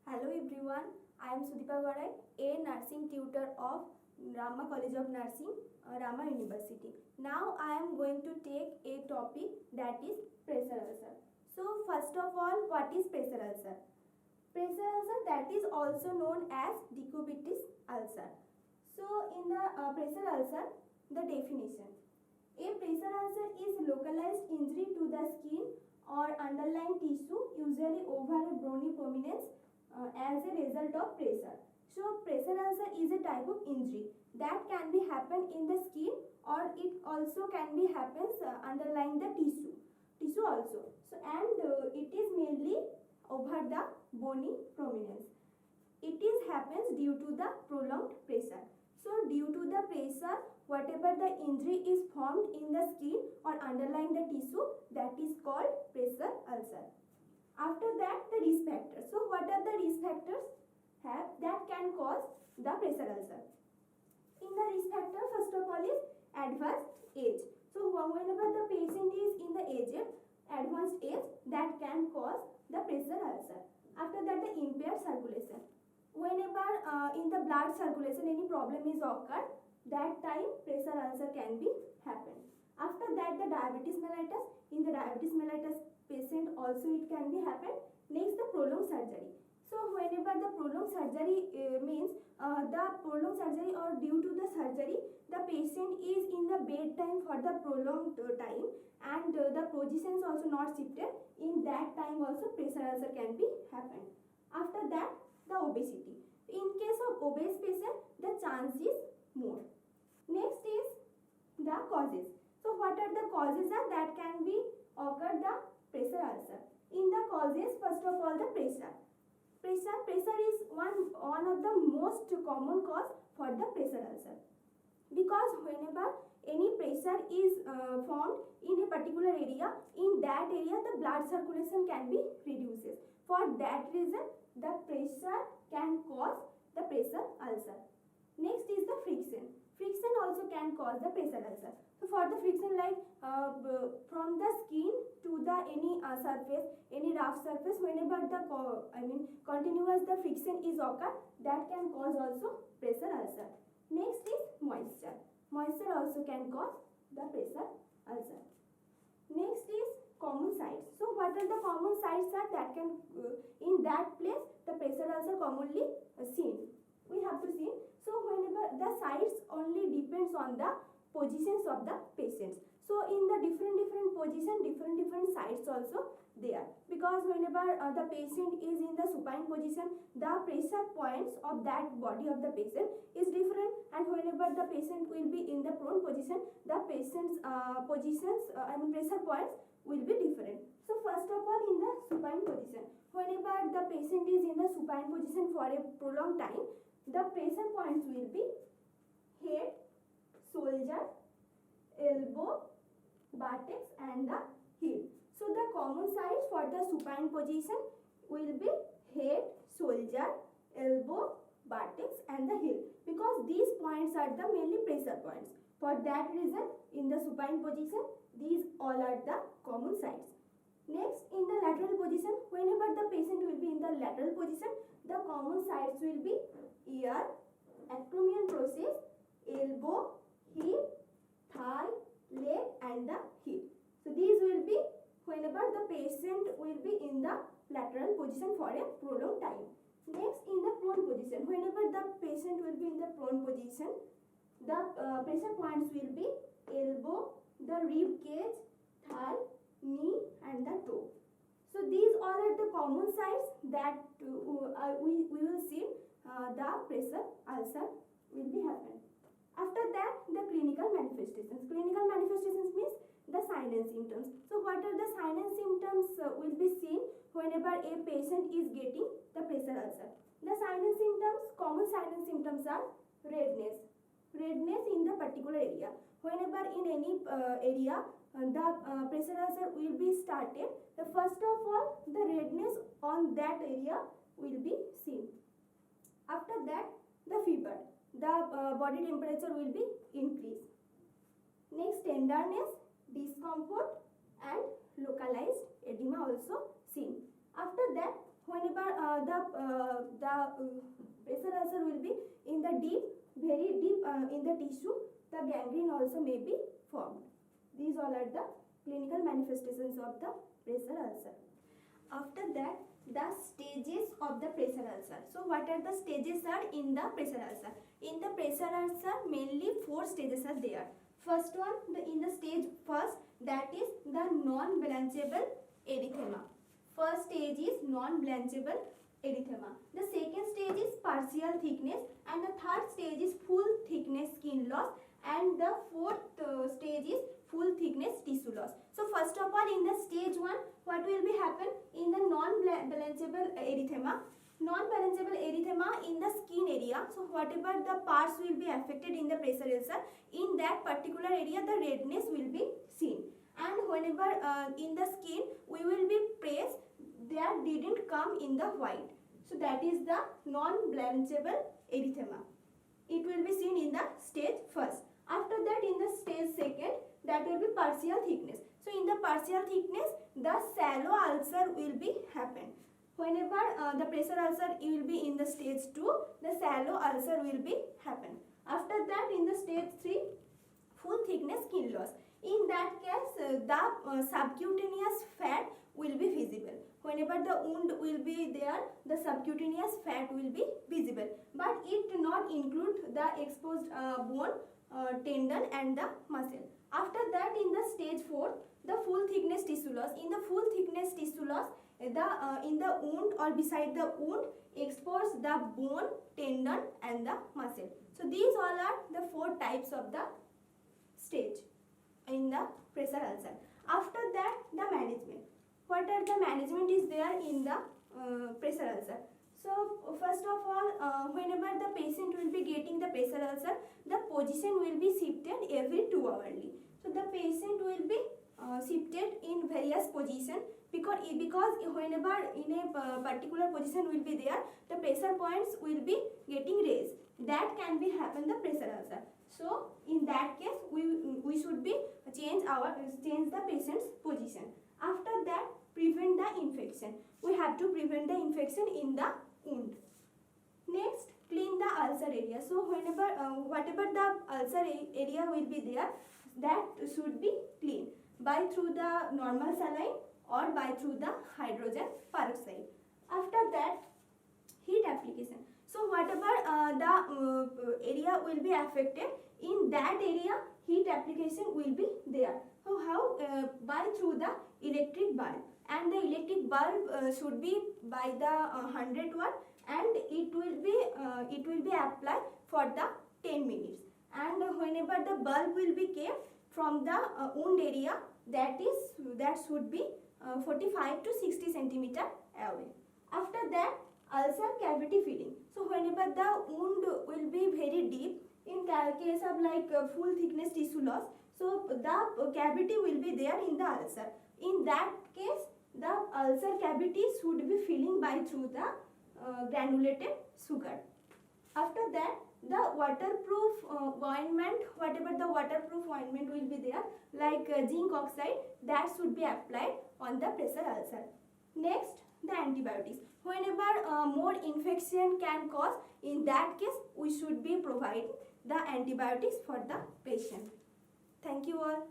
Hello everyone, I am Sudipa Garai, a nursing tutor of Rama College of Nursing, Rama University. Now I am going to take a topic that is pressure ulcer. So first of all, what is pressure ulcer? Pressure ulcer, that is also known as decubitus ulcer. So in the pressure ulcer, the definition. A pressure ulcer is localized injury to the skin or underlying tissue, usually over a bony prominence, as a result of pressure. So pressure ulcer is a type of injury that can be happen in the skin, or it also can be happens underlying the tissue also. So and it is mainly over the bony prominence. It is happens due to the prolonged pressure. So due to the pressure, whatever the injury is formed in the skin or underlying the tissue, that is called pressure ulcer. After that, the risk factors. So what are the risk factors that can cause the pressure ulcer? In the risk factor, first of all is advanced age. So whenever the patient is in the advanced age, that can cause the pressure ulcer. After that, the impaired circulation. Whenever in the blood circulation any problem is occurred, that time pressure ulcer can be happen. After that, the diabetes mellitus. In the diabetes mellitus patient also it can be happen. Next, the prolonged surgery. So whenever the prolonged surgery means the prolonged surgery, or due to the surgery, the patient is in the bed time for the prolonged time, and the positions also not shifted. In that time also pressure ulcer can be happen. After that, the obesity. In case of obese patient, the chance is more. Next is the causes. So what are the causes that can be occur the pressure ulcer? In the causes, first of all, the pressure. Pressure is one of the most common cause for the pressure ulcer, because whenever any pressure is formed in a particular area, in that area the blood circulation can be reduces. For that reason, the pressure can cause the pressure ulcer. Next is the friction. Friction also can cause the pressure ulcer. So for the friction, like from the skin to the any surface, any rough surface, whenever the continuous the friction is occur, that can cause also pressure ulcer. Next is moisture. Moisture also can cause the pressure ulcer. Next is common sites. So what are the common sites that can in that place the pressure ulcer commonly seen? We have to see. So whenever the sites only depends on the positions of the patients. So in the different position, different sites also there, because whenever the patient is in the supine position, the pressure points of that body of the patient is different, and whenever the patient will be in the prone position, the patient's pressure points will be different. So first of all, in the supine position, whenever the patient is in the supine position for a prolonged time, the pressure points will be head, shoulder, elbow, buttocks and the heel. So the common sites for the supine position will be head, shoulder, elbow, buttocks and the heel, because these points are the mainly pressure points. For that reason, in the supine position, these all are the common sites. Next, in the lateral position, whenever the patient will be in the lateral position, the common sites will be ear, acromion process, elbow, hip, thigh, leg and the heel. So these will be whenever the patient will be in the lateral position for a prolonged time. Next, in the prone position, whenever the patient will be in the prone position, the pressure points will be elbow, the rib cage, thigh, knee and the toe. So these all are the common sites that we will see the pressure ulcer will be happen. After that, the clinical manifestations. Clinical manifestations means the signs and symptoms. So what are the signs and symptoms will be seen whenever a patient is getting the pressure ulcer? The signs and symptoms, common signs and symptoms are redness in the particular area. Whenever in any area the pressure ulcer will be started, the first of all the redness on that area will be seen. After that, the fever, the body temperature will be increased. Next, tenderness, discomfort and localized edema also seen. After that, whenever pressure ulcer will be in the deep, very deep in the tissue. The gangrene also may be formed. These all are the clinical manifestations of the pressure ulcer. After that, the stages of the pressure ulcer. So what are the stages are in the pressure ulcer? In the pressure ulcer, mainly 4 stages are there. First one, in the stage first, that is the non-blanchable erythema. First stage is non-blanchable erythema. The second stage is partial thickness, and the third stage is full thickness skin loss, and the fourth stage is full thickness tissue loss. So first of all, in the stage 1, what will be happen in the non-blanchable erythema? Non-blanchable erythema in the skin area. So whatever the parts will be affected in the pressure ulcer, in that particular area the redness will be seen. And whenever in the skin we will be pressed, that didn't come in the white. So that is the non-blanchable erythema. It will be seen in the stage first. After that, in the stage second, that will be partial thickness. So in the partial thickness, the shallow ulcer will be happen. Whenever the pressure ulcer will be in the stage 2, the shallow ulcer will be happen. After that, in the stage 3, full thickness skin loss. In that case, the subcutaneous fat will be visible. Whenever the wound will be there, the subcutaneous fat will be visible. But it do not include the exposed bone, tendon and the muscle. After that, in the stage 4, the full thickness tissue loss. In the full thickness tissue loss, in the wound or beside the wound, expose the bone, tendon and the muscle. So these all are the 4 types of the stage in the pressure ulcer. After that, the management. What are the management is there in the pressure ulcer? So first of all, whenever the patient will be getting the pressure ulcer, the position will be shifted every 2 hourly. So the patient will be shifted in various positions, because whenever in a particular position will be there, the pressure points will be getting raised. That can be happen the pressure ulcer. So in that case, we should be change the patient's position. After that, prevent the infection. We have to prevent the infection in the wound. Next, clean the ulcer area. So whenever whatever the ulcer area will be there, that should be clean by through the normal saline or by through the hydrogen peroxide. After that, heat application. So whatever the area will be affected, in that area heat application will be there. So how? By through the electric bulb, and the electric bulb should be by the 100 watt, and it will be applied for the 10 minutes. And whenever the bulb will be kept from the wound area, that should be 45 to 60 centimeter away. After that, ulcer cavity filling. So whenever the wound will be very deep, in case of like full thickness tissue loss, so the cavity will be there in the ulcer. In that case, the ulcer cavity should be filling by through the granulated sugar. After that, the waterproof ointment, whatever the waterproof ointment will be there, like zinc oxide, that should be applied on the pressure ulcer. Next, the antibiotics. Whenever more infection can cause, in that case, we should be providing the antibiotics for the patient. Thank you all.